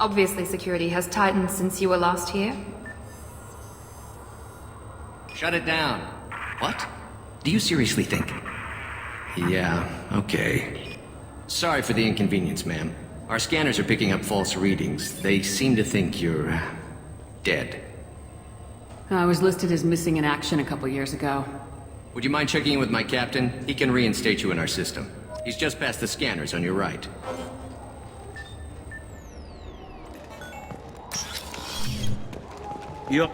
Obviously security has tightened since you were last here. Shut it down. What? Do you seriously think? Yeah, okay. Sorry for the inconvenience, ma'am. Our scanners are picking up false readings. They seem to think you're... dead. I was listed as missing in action a couple years ago. Would you mind checking in with my captain? He can reinstate you in our system. He's just past the scanners on your right. Yup.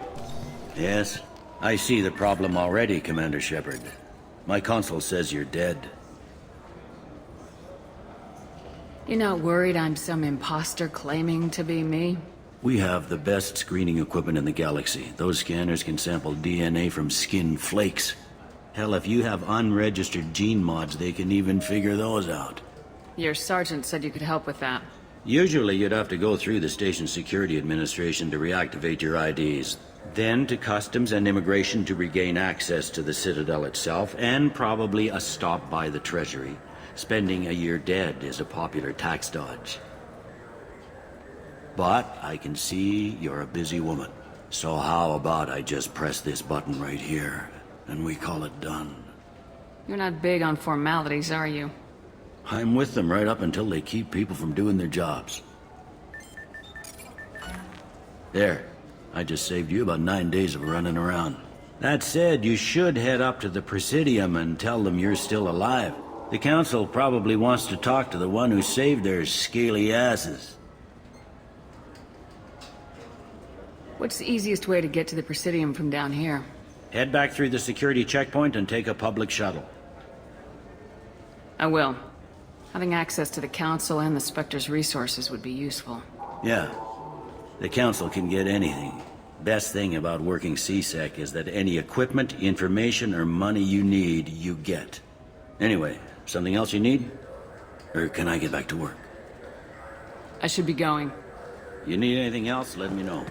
Yes, I see the problem already, Commander Shepard. My console says you're dead. You're not worried I'm some imposter claiming to be me? We have the best screening equipment in the galaxy. Those scanners can sample DNA from skin flakes. Hell, if you have unregistered gene mods, they can even figure those out. Your sergeant said you could help with that. Usually you'd have to go through the station security administration to reactivate your IDs. Then to customs and immigration to regain access to the Citadel itself, and probably a stop by the Treasury. Spending a year dead is a popular tax dodge. But I can see you're a busy woman. So how about I just press this button right here, and we call it done? You're not big on formalities, are you? I'm with them right up until they keep people from doing their jobs. There. I just saved you about 9 days of running around. That said, you should head up to the Presidium and tell them you're still alive. The Council probably wants to talk to the one who saved their scaly asses. What's the easiest way to get to the Presidium from down here? Head back through the security checkpoint and take a public shuttle. I will. Having access to the Council and the Spectre's resources would be useful. Yeah. The Council can get anything. Best thing about working CSEC is that any equipment, information, or money you need, you get. Anyway, something else you need? Or can I get back to work? I should be going. You need anything else, let me know.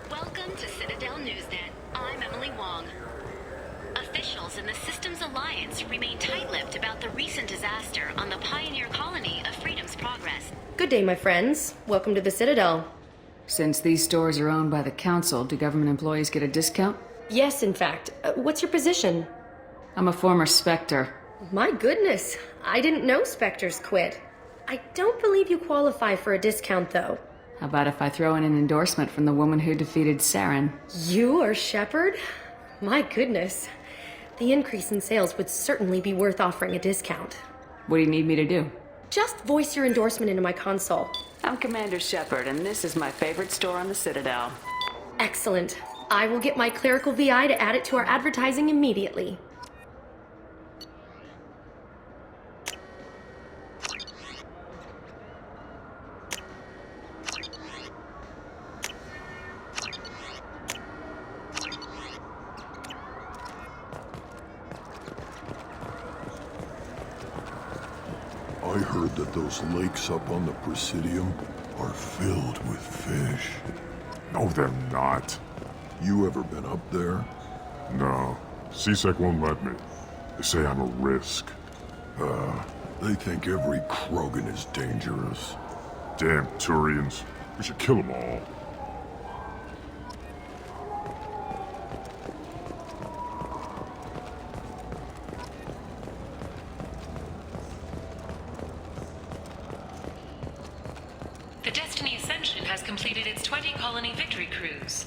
Welcome to Citadel Newsnet. I'm Emily Wong. Officials in the Systems Alliance remain tight-lipped about the recent disaster on the pioneer colony of Freedom's Progress. Good day, my friends. Welcome to the Citadel. Since these stores are owned by the Council, do government employees get a discount? Yes, in fact. What's your position? I'm a former Spectre. My goodness. I didn't know Spectres quit. I don't believe you qualify for a discount, though. How about if I throw in an endorsement from the woman who defeated Saren? You are Shepard? My goodness. The increase in sales would certainly be worth offering a discount. What do you need me to do? Just voice your endorsement into my console. I'm Commander Shepard, and this is my favorite store on the Citadel. Excellent. I will get my clerical VI to add it to our advertising immediately. I heard that those lakes up on the Presidium are filled with fish. No, they're not. You ever been up there? No. CSEC won't let me. They say I'm a risk. They think every Krogan is dangerous. Damn Turians. We should kill them all. The Destiny Ascension has completed its 20-colony victory cruise.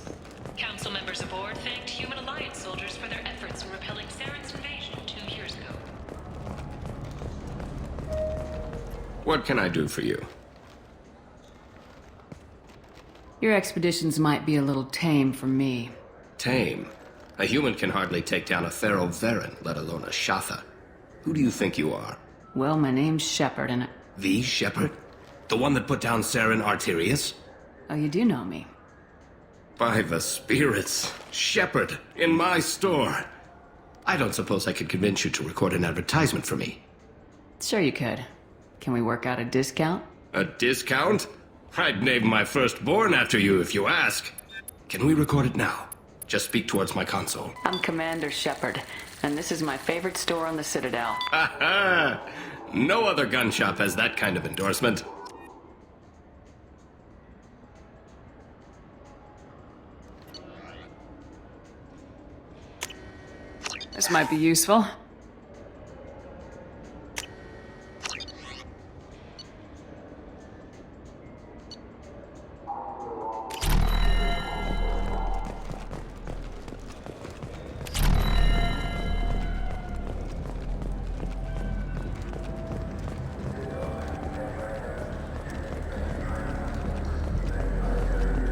Council members aboard thanked Human Alliance soldiers for their efforts in repelling Saren's invasion 2 years ago. What can I do for you? Your expeditions might be a little tame for me. Tame? A human can hardly take down a Pharaoh Varen, let alone a Shatha. Who do you think you are? Well, my name's Shepard, and The Shepard? The one that put down Saren Arterius? oh, you do know me. By the spirits, Shepard, in my store. I don't suppose I could convince you to record an advertisement for me. Sure you could. Can we work out a discount? A discount? I'd name my firstborn after you if you ask. Can we record it now? Just speak towards my console. I'm Commander Shepard, and this is my favorite store on the Citadel. Ha ha! No other gun shop has that kind of endorsement. This might be useful.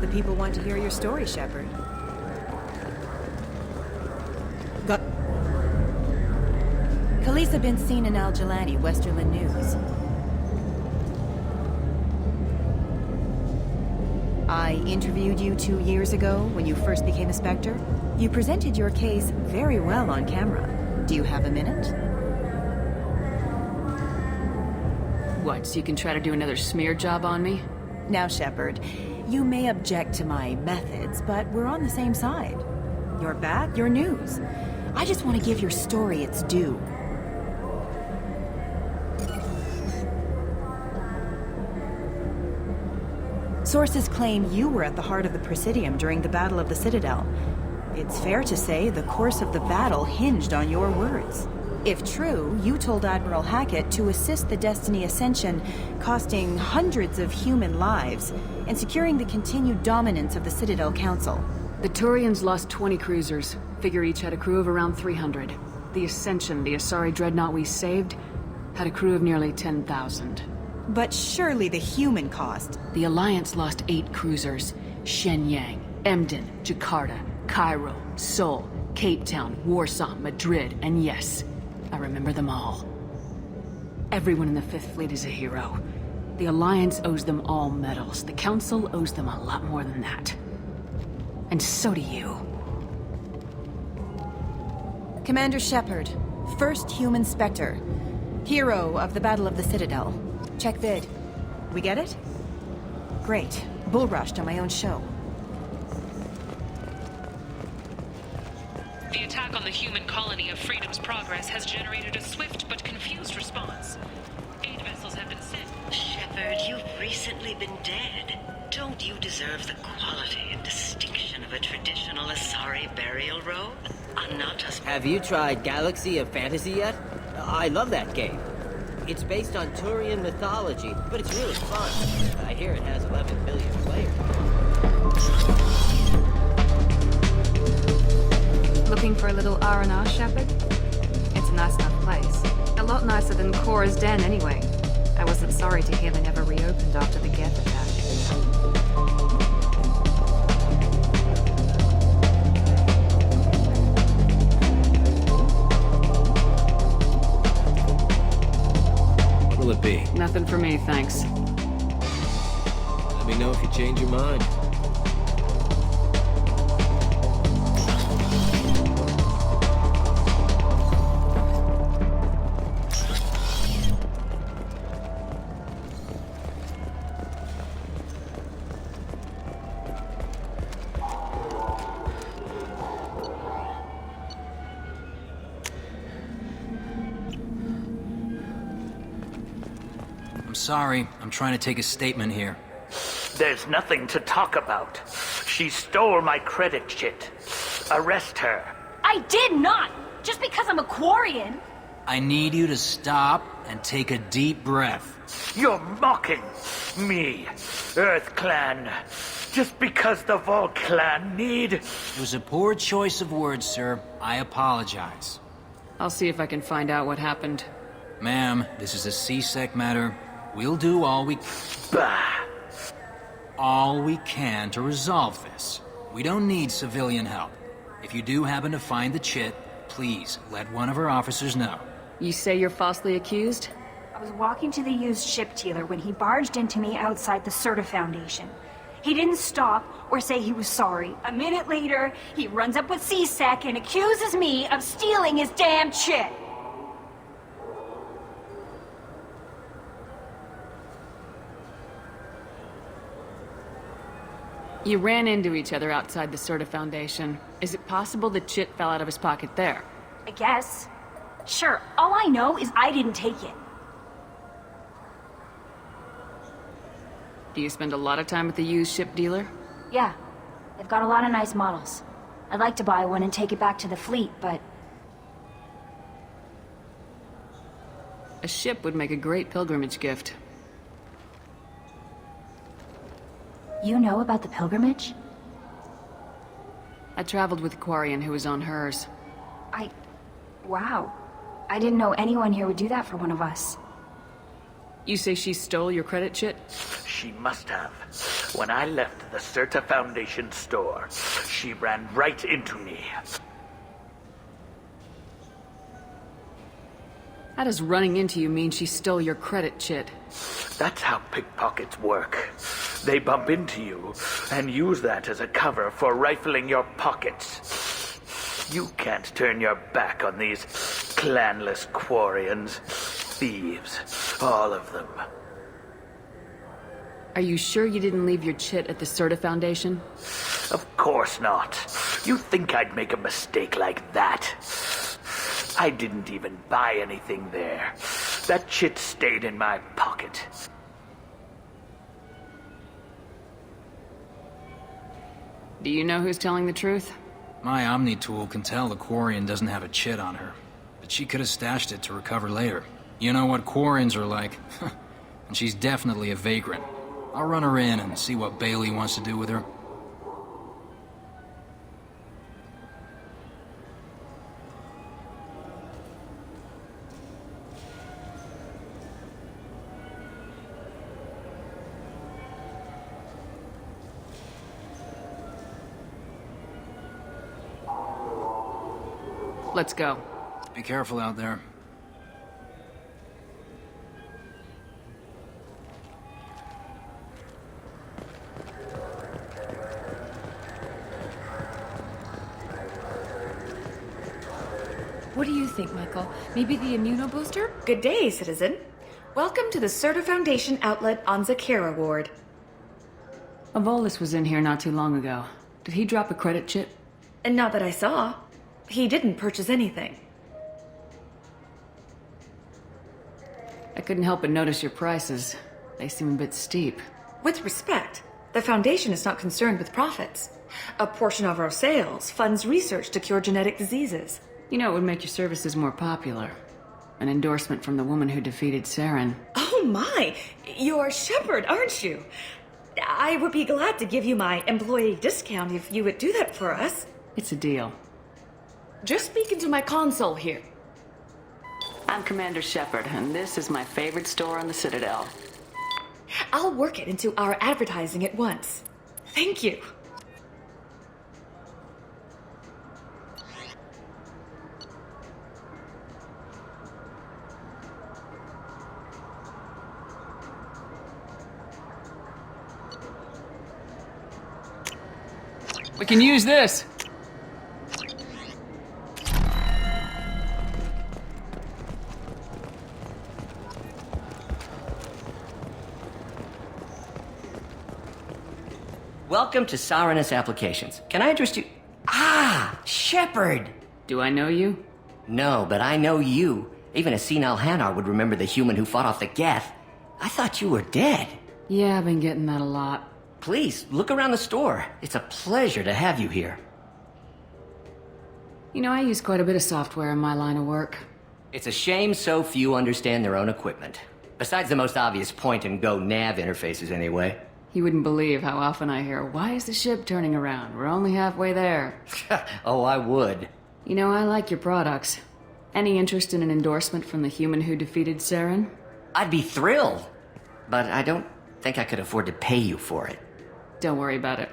The people want to hear your story, Shepard. Khaleesa been seen in Al-Jalani, Westerland News. I interviewed you 2 years ago when you first became a Spectre. You presented your case very well on camera. Do you have a minute? What, so you can try to do another smear job on me? Now, Shepard, you may object to my methods, but we're on the same side. You're back, you're news. I just want to give your story its due. Sources claim you were at the heart of the Presidium during the Battle of the Citadel. It's fair to say the course of the battle hinged on your words. If true, you told Admiral Hackett to assist the Destiny Ascension, costing hundreds of human lives, and securing the continued dominance of the Citadel Council. The Turians lost 20 cruisers. Figure each had a crew of around 300. The Ascension, the Asari dreadnought we saved, had a crew of nearly 10,000. But surely the human cost. The Alliance lost 8 cruisers. Shenyang, Emden, Jakarta, Cairo, Seoul, Cape Town, Warsaw, Madrid, and yes, I remember them all. Everyone in the Fifth Fleet is a hero. The Alliance owes them all medals. The Council owes them a lot more than that. And so do you. Commander Shepard, first human Spectre. Hero of the Battle of the Citadel. Check vid. We get it? Great. Bull rushed on my own show. The attack on the human colony of Freedom's Progress has generated a swift but confused response. 8 vessels have been sent. Shepard, you've recently been dead. Don't you deserve the quality and distinction of a traditional Asari burial robe? Have you tried Galaxy of Fantasy yet? I love that game. It's based on Turian mythology, but it's really fun. I hear it has 11 million players. Looking for a little R&R, Shepard? It's a nice enough place. A lot nicer than Cora's Den, anyway. I wasn't sorry to hear they never reopened after the Geth attack. What'll it be? Nothing for me, thanks. Let me know if you change your mind. Sorry, I'm trying to take a statement here. There's nothing to talk about. She stole my credit chit. Arrest her. I did not! Just because I'm a Quarian! I need you to stop and take a deep breath. You're mocking me, Earth Clan. Just because the Vol Clan need... It was a poor choice of words, sir. I apologize. I'll see if I can find out what happened. Ma'am, this is a CSEC matter. We'll do all we can to resolve this. We don't need civilian help. If you do happen to find the chit, please let one of our officers know. You say you're falsely accused? I was walking to the used ship dealer when he barged into me outside the Certa Foundation. He didn't stop or say he was sorry. A minute later, he runs up with CSEC and accuses me of stealing his damn chit. You ran into each other outside the Certa Foundation. Is it possible the chit fell out of his pocket there? I guess. Sure, all I know is I didn't take it. Do you spend a lot of time at the used ship dealer? Yeah, they've got a lot of nice models. I'd like to buy one and take it back to the fleet, but A ship would make a great pilgrimage gift. You know about the pilgrimage? I traveled with a Quarian who was on hers. Wow. I didn't know anyone here would do that for one of us. You say she stole your credit chit? She must have. When I left the Certa Foundation store, she ran right into me. How does running into you mean she stole your credit chit? That's how pickpockets work. They bump into you and use that as a cover for rifling your pockets. You can't turn your back on these clanless Quarians. Thieves. All of them. Are you sure you didn't leave your chit at the Certa Foundation? Of course not. You think I'd make a mistake like that? I didn't even buy anything there. That chit stayed in my pocket. Do you know who's telling the truth? My Omni tool can tell the Quarian doesn't have a chit on her, but she could have stashed it to recover later. You know what Quarians are like. And she's definitely a vagrant. I'll run her in and see what Bailey wants to do with her. Let's go. Be careful out there. What do you think, Michael? Maybe the immunobooster? Good day, citizen. Welcome to the Certa Foundation outlet on Zakera Ward. Avolis was in here not too long ago. Did he drop a credit chip? And not that I saw. He didn't purchase anything. I couldn't help but notice your prices. They seem a bit steep. With respect, the Foundation is not concerned with profits. A portion of our sales funds research to cure genetic diseases. You know, it would make your services more popular. An endorsement from the woman who defeated Saren. Oh my! You're Shepard, aren't you? I would be glad to give you my employee discount if you would do that for us. It's a deal. Just speak into my console here. I'm Commander Shepard, and this is my favorite store on the Citadel. I'll work it into our advertising at once. Thank you. We can use this! Welcome to Sarenus Applications. Can I address you? Ah, Shepard! Do I know you? No, but I know you. Even a senile Hanar would remember the human who fought off the Geth. I thought you were dead. Yeah, I've been getting that a lot. Please, look around the store. It's a pleasure to have you here. You know, I use quite a bit of software in my line of work. It's a shame so few understand their own equipment. Besides the most obvious point-and-go nav interfaces, anyway. You wouldn't believe how often I hear, "Why is the ship turning around? We're only halfway there." Oh, I would. You know, I like your products. Any interest in an endorsement from the human who defeated Saren? I'd be thrilled. But I don't think I could afford to pay you for it. Don't worry about it.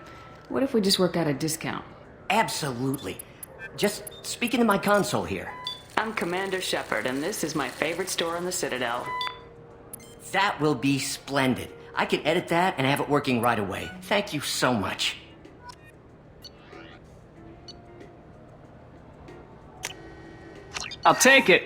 What if we just work out a discount? Absolutely. Just speak into my console here. I'm Commander Shepard, and this is my favorite store on the Citadel. That will be splendid. I can edit that and have it working right away. Thank you so much. I'll take it.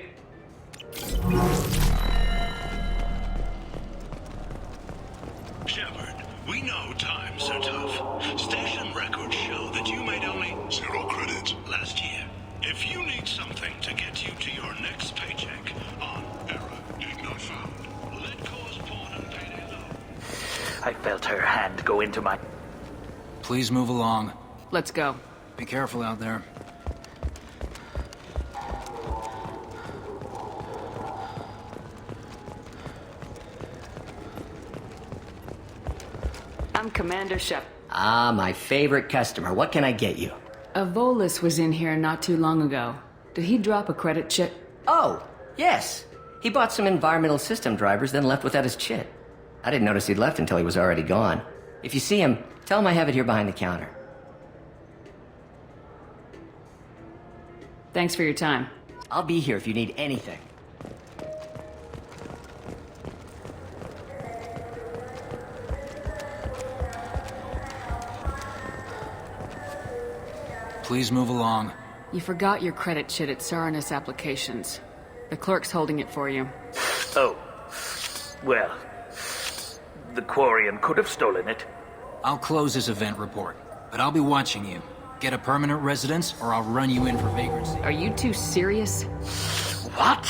Shepard, we know times are tough. Station records show that you made only 0 credits last year. If you need something to get you to your next paycheck on error did not found, let cause pawn and payday low. I felt her hand go into my... Please move along. Let's go. Be careful out there. I'm Commander Shepard. Ah, my favorite customer. What can I get you? A Volus was in here not too long ago. Did he drop a credit chit? Oh, yes. He bought some environmental system drivers, then left without his chit. I didn't notice he'd left until he was already gone. If you see him, tell him I have it here behind the counter. Thanks for your time. I'll be here if you need anything. Please move along. You forgot your credit chit at Saranus Applications. The clerk's holding it for you. Oh. Well, the Quarian could have stolen it. I'll close this event report, but I'll be watching you. Get a permanent residence, or I'll run you in for vagrancy. Are you two serious? What?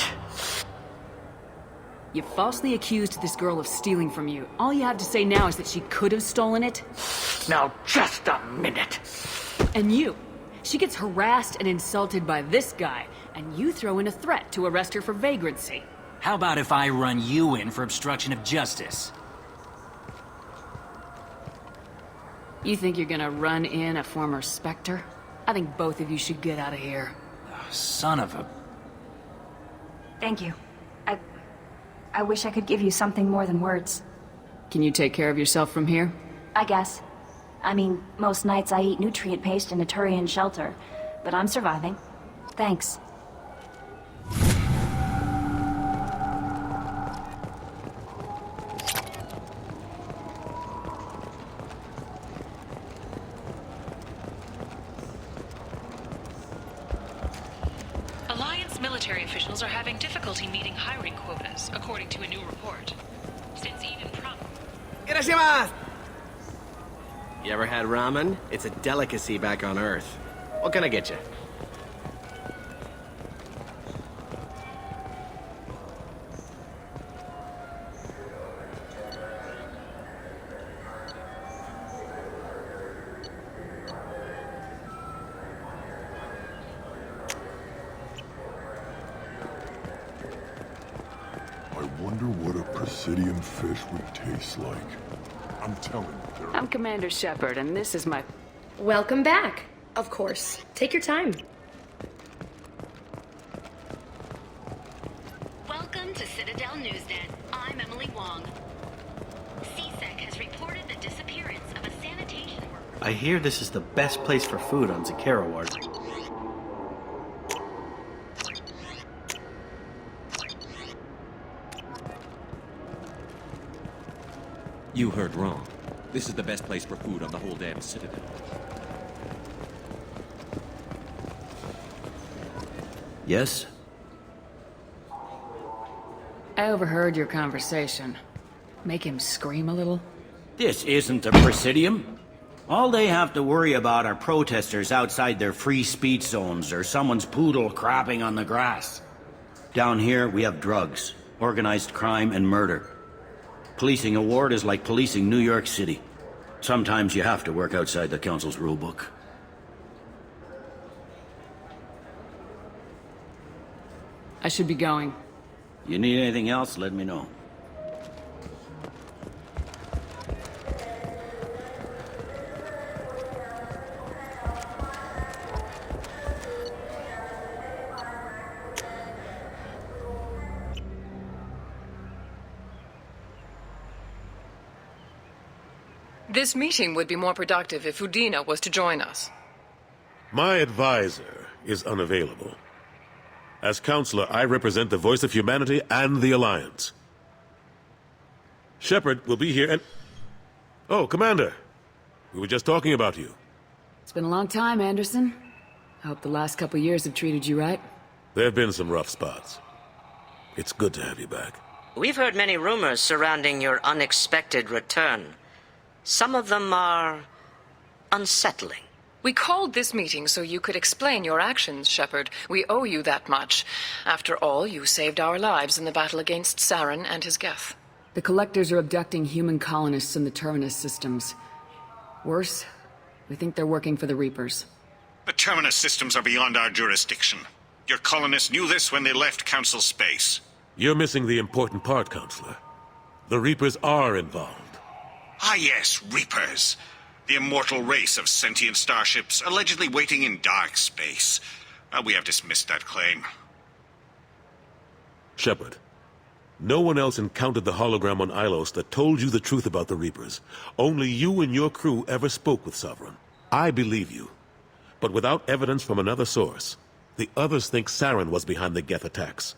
You falsely accused this girl of stealing from you. All you have to say now is that she could have stolen it? Now, just a minute. And you. She gets harassed and insulted by this guy, and you throw in a threat to arrest her for vagrancy. How about if I run you in for obstruction of justice? You think you're gonna run in a former Spectre? I think both of you should get out of here. Son of a... Thank you. I wish I could give you something more than words. Can you take care of yourself from here? I guess. I mean, most nights I eat nutrient paste in a turian shelter, but I'm surviving. Thanks. Alliance military officials are having difficulty meeting hiring quotas, according to a new report. Since even Irashimasu! You ever had ramen? It's a delicacy back on Earth. What can I get you? I wonder what a Presidium fish would taste like. I'm telling you, I'm Commander Shepard, and this is my... Welcome back. Of course. Take your time. Welcome to Citadel Newsnet. I'm Emily Wong. CSEC has reported the disappearance of a sanitation worker. I hear this is the best place for food on Zakera Ward. You heard wrong. This is the best place for food on the whole damn Citadel. Yes? I overheard your conversation. Make him scream a little? This isn't the Presidium. All they have to worry about are protesters outside their free speech zones or someone's poodle crapping on the grass. Down here, we have drugs, organized crime, and murder. Policing a ward is like policing New York City. Sometimes you have to work outside the Council's rulebook. I should be going. You need anything else, let me know. This meeting would be more productive if Udina was to join us. My advisor is unavailable. As counselor, I represent the voice of humanity and the Alliance. Shepard will be here and... Oh, Commander. We were just talking about you. It's been a long time, Anderson. I hope the last couple years have treated you right. There have been some rough spots. It's good to have you back. We've heard many rumors surrounding your unexpected return. Some of them are unsettling. We called this meeting so you could explain your actions, Shepard. We owe you that much. After all, you saved our lives in the battle against Saren and his Geth. The Collectors are abducting human colonists in the Terminus systems. Worse, we think they're working for the Reapers. The Terminus systems are beyond our jurisdiction. Your colonists knew this when they left Council space. You're missing the important part, Counselor. The Reapers are involved. Ah yes, Reapers. The immortal race of sentient starships allegedly waiting in dark space. We have dismissed that claim. Shepard, no one else encountered the hologram on Ilos that told you the truth about the Reapers. Only you and your crew ever spoke with Sovereign. I believe you. But without evidence from another source, the others think Saren was behind the Geth attacks.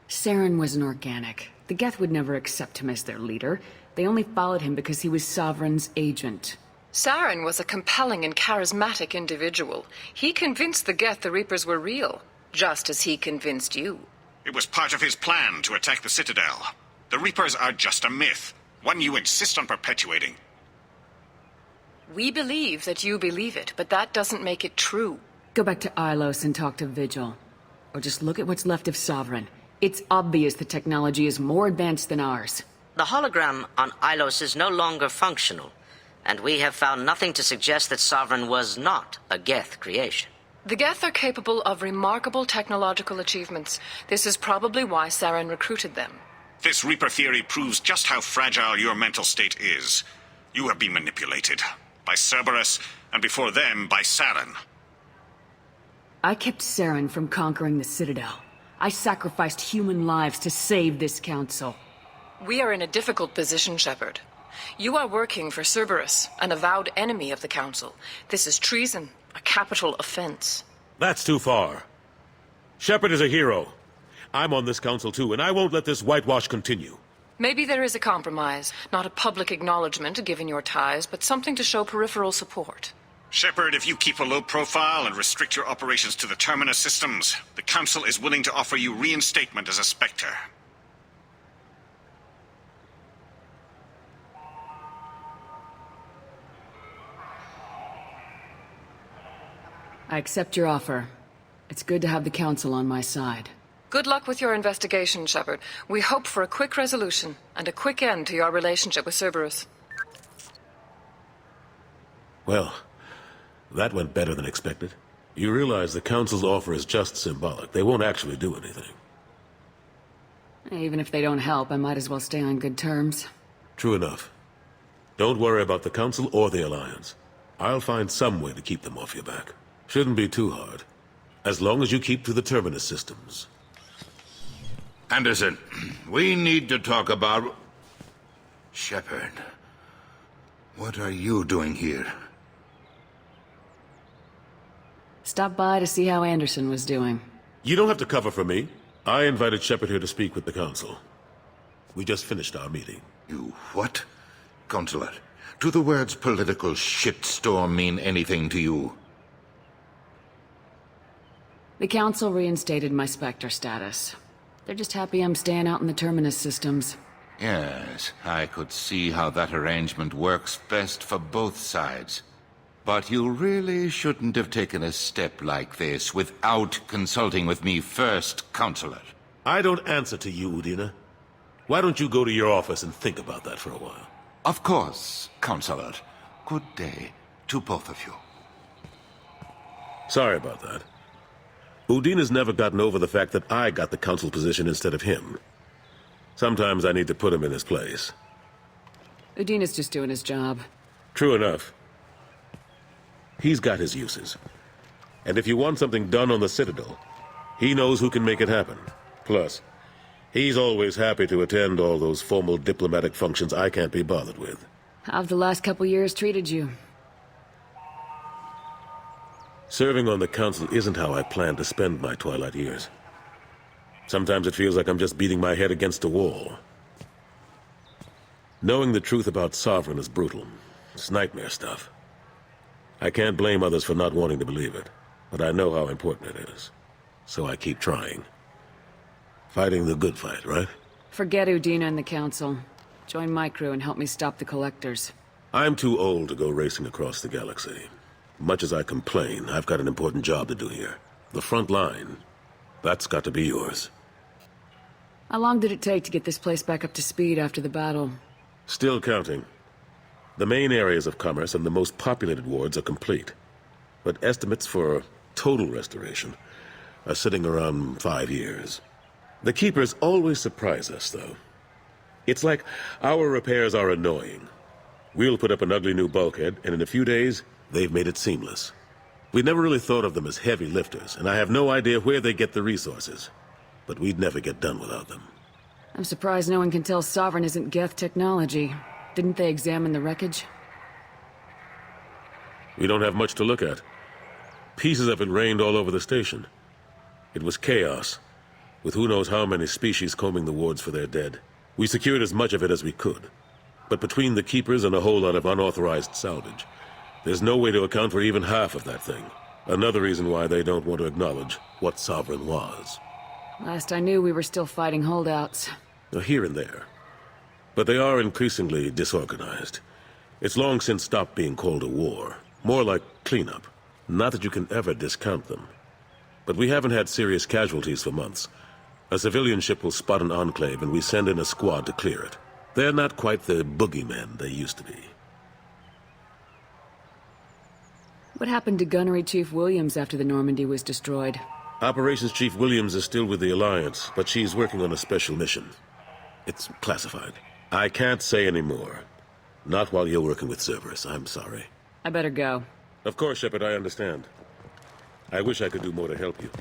Saren was an organic. The Geth would never accept him as their leader. They only followed him because he was Sovereign's agent. Saren was a compelling and charismatic individual. He convinced the Geth the Reapers were real, just as he convinced you. It was part of his plan to attack the Citadel. The Reapers are just a myth, one you insist on perpetuating. We believe that you believe it, but that doesn't make it true. Go back to Ilos and talk to Vigil. Or just look at what's left of Sovereign. It's obvious the technology is more advanced than ours. The hologram on Ilos is no longer functional, and we have found nothing to suggest that Sovereign was not a Geth creation. The Geth are capable of remarkable technological achievements. This is probably why Saren recruited them. This Reaper theory proves just how fragile your mental state is. You have been manipulated. By Cerberus, and before them, by Saren. I kept Saren from conquering the Citadel. I sacrificed human lives to save this council. We are in a difficult position, Shepard. You are working for Cerberus, an avowed enemy of the Council. This is treason, a capital offense. That's too far. Shepard is a hero. I'm on this council too, and I won't let this whitewash continue. Maybe there is a compromise, not a public acknowledgement given your ties, but something to show peripheral support. Shepard, if you keep a low profile and restrict your operations to the Terminus systems, the Council is willing to offer you reinstatement as a Spectre. I accept your offer. It's good to have the Council on my side. Good luck with your investigation, Shepard. We hope for a quick resolution and a quick end to your relationship with Cerberus. Well, that went better than expected. You realize the Council's offer is just symbolic. They won't actually do anything. Even if they don't help, I might as well stay on good terms. True enough. Don't worry about the Council or the Alliance. I'll find some way to keep them off your back. Shouldn't be too hard. As long as you keep to the Terminus systems. Anderson, we need to talk about... Shepard. What are you doing here? Stop by to see how Anderson was doing. You don't have to cover for me. I invited Shepard here to speak with the Council. We just finished our meeting. You what? Consular, do the words political shitstorm mean anything to you? The Council reinstated my Spectre status. They're just happy I'm staying out in the Terminus systems. Yes, I could see how that arrangement works best for both sides. But you really shouldn't have taken a step like this without consulting with me first, Counselor. I don't answer to you, Udina. Why don't you go to your office and think about that for a while? Of course, Counselor. Good day to both of you. Sorry about that. Udina's never gotten over the fact that I got the Council position instead of him. Sometimes I need to put him in his place. Udina's just doing his job. True enough. He's got his uses. And if you want something done on the Citadel, he knows who can make it happen. Plus, he's always happy to attend all those formal diplomatic functions I can't be bothered with. How've the last couple years treated you? Serving on the Council isn't how I plan to spend my twilight years. Sometimes it feels like I'm just beating my head against a wall. Knowing the truth about Sovereign is brutal. It's nightmare stuff. I can't blame others for not wanting to believe it, but I know how important it is. So I keep trying. Fighting the good fight, right? Forget Udina and the Council. Join my crew and help me stop the Collectors. I'm too old to go racing across the galaxy. Much as I complain, I've got an important job to do here. The front line. That's got to be yours. How long did it take to get this place back up to speed after the battle? Still counting. The main areas of commerce and the most populated wards are complete. But estimates for total restoration are sitting around 5 years. The Keepers always surprise us, though. It's like our repairs are annoying, We'll put up an ugly new bulkhead, and in a few days, they've made it seamless. We never really thought of them as heavy lifters, and I have no idea where they get the resources. But we'd never get done without them. I'm surprised no one can tell Sovereign isn't Geth technology. Didn't they examine the wreckage? We don't have much to look at. Pieces of it rained all over the station. It was chaos, with who knows how many species combing the wards for their dead. We secured as much of it as we could. But between the keepers and a whole lot of unauthorized salvage, there's no way to account for even half of that thing. Another reason why they don't want to acknowledge what Sovereign was. Last I knew, we were still fighting holdouts. Here and there. But they are increasingly disorganized. It's long since stopped being called a war. More like cleanup. Not that you can ever discount them. But we haven't had serious casualties for months. A civilian ship will spot an enclave and we send in a squad to clear it. They're not quite the boogeymen they used to be. What happened to Gunnery Chief Williams after the Normandy was destroyed? Operations Chief Williams is still with the Alliance, but she's working on a special mission. It's classified. I can't say any more. Not while you're working with Cerberus, I'm sorry. I better go. Of course, Shepard, I understand. I wish I could do more to help you.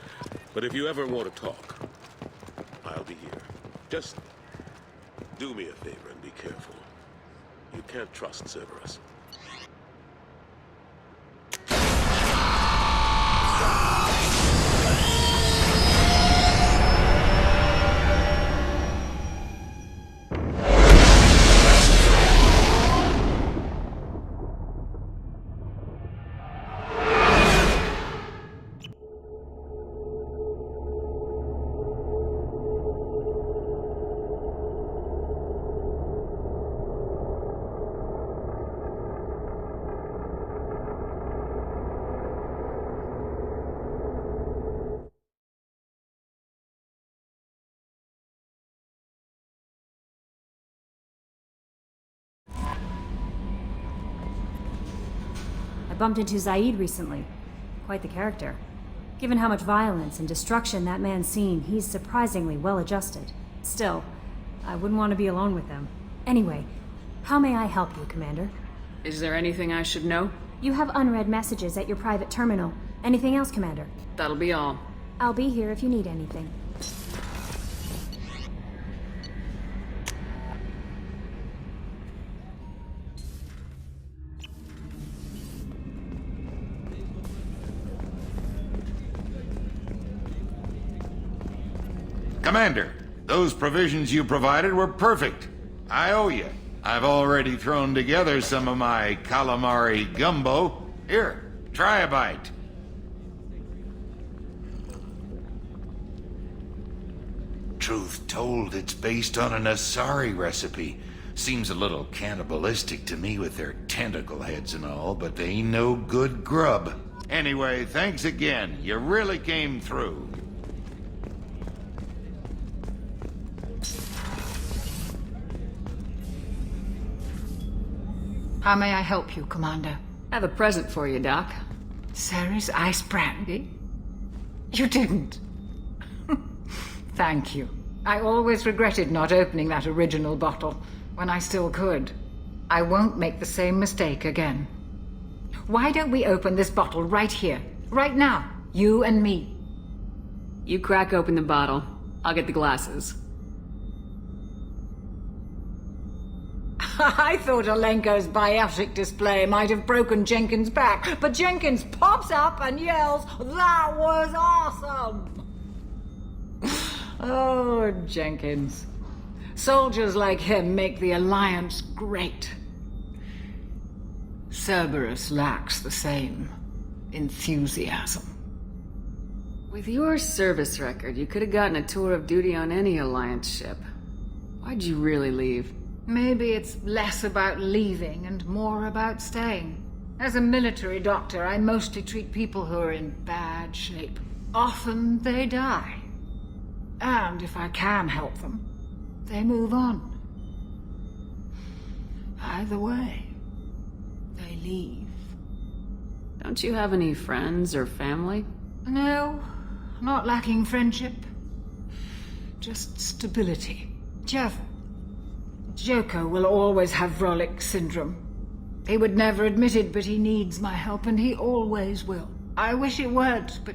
But if you ever want to talk, I'll be here. Just do me a favor and be careful. You can't trust Cerberus. Bumped into Zaeed recently. Quite the character. Given how much violence and destruction that man's seen, he's surprisingly well adjusted. Still, I wouldn't want to be alone with him. Anyway, how may I help you, Commander? Is there anything I should know? You have unread messages at your private terminal. Anything else, Commander? That'll be all. I'll be here if you need anything. Commander, those provisions you provided were perfect. I owe you. I've already thrown together some of my calamari gumbo. Here, try a bite. Truth told, it's based on an Asari recipe. Seems a little cannibalistic to me with their tentacle heads and all, but they ain't no good grub. Anyway, thanks again. You really came through. How may I help you, Commander? I have a present for you, Doc. Ceres ice brandy? You didn't. Thank you. I always regretted not opening that original bottle when I still could. I won't make the same mistake again. Why don't we open this bottle right here, right now, you and me? You crack open the bottle. I'll get the glasses. I thought Alenko's biotic display might have broken Jenkins' back, but Jenkins pops up and yells, "That was awesome!" Oh, Jenkins. Soldiers like him make the Alliance great. Cerberus lacks the same enthusiasm. With your service record, you could have gotten a tour of duty on any Alliance ship. Why'd you really leave? Maybe it's less about leaving and more about staying. As a military doctor, I mostly treat people who are in bad shape. Often they die. And if I can help them, they move on. Either way, they leave. Don't you have any friends or family? No, not lacking friendship. Just stability. Jeff, Joko will always have Vrolic syndrome. He would never admit it, but he needs my help, and he always will. I wish it weren't, but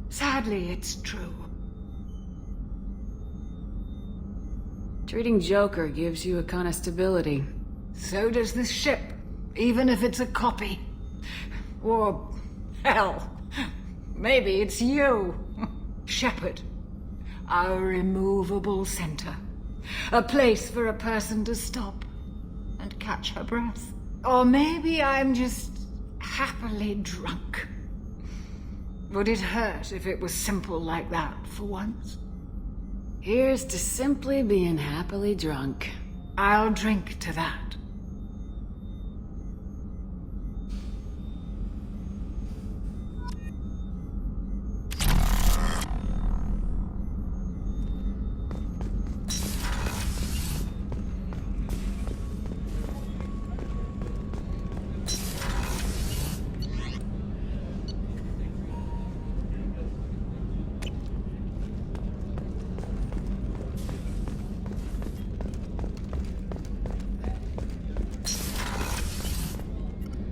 sadly, it's true. Treating Joker gives you a kind of stability. So does this ship, even if it's a copy. Or, hell, maybe it's you, Shepard. Our immovable center. A place for a person to stop and catch her breath. Or maybe I'm just happily drunk. Would it hurt if it was simple like that for once? Here's to simply being happily drunk. I'll drink to that.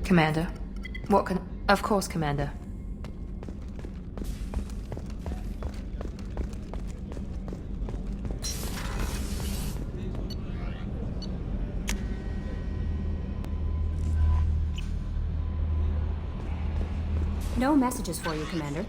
Commander. What can... Of course, Commander. No messages for you, Commander.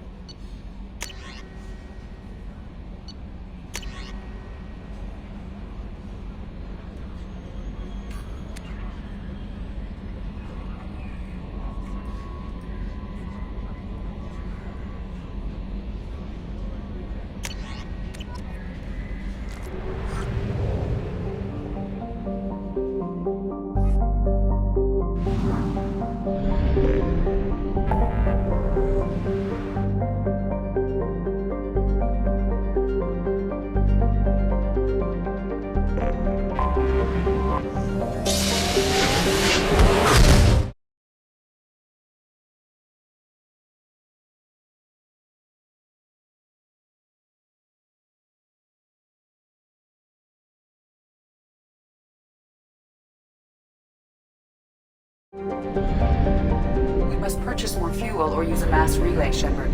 We must purchase more fuel or use a mass relay, Shepard.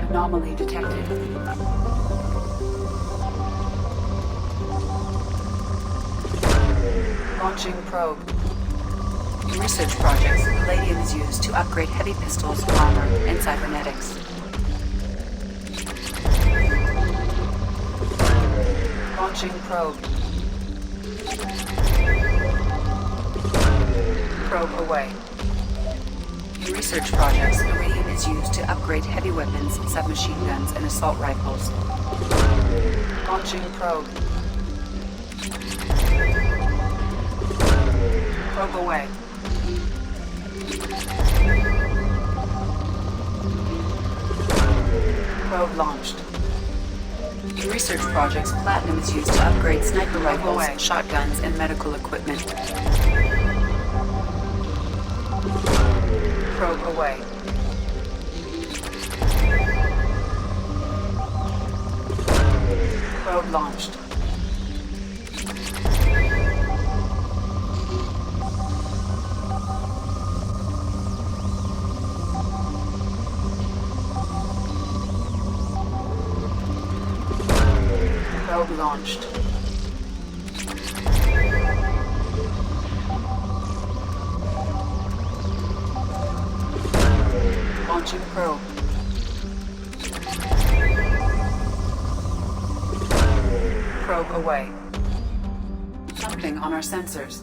Anomaly detected. Launching probe. In research projects, palladium is used to upgrade heavy pistols, armor, and cybernetics. Launching probe. Probe away. In research projects, iridium is used to upgrade heavy weapons, submachine guns, and assault rifles. Launching probe. Probe away. Probe launched. In research projects, platinum is used to upgrade sniper rifles, shotguns, and medical equipment. Probe away. Probe launched. Probe launched. Launching probe. Probe away. Something on our sensors.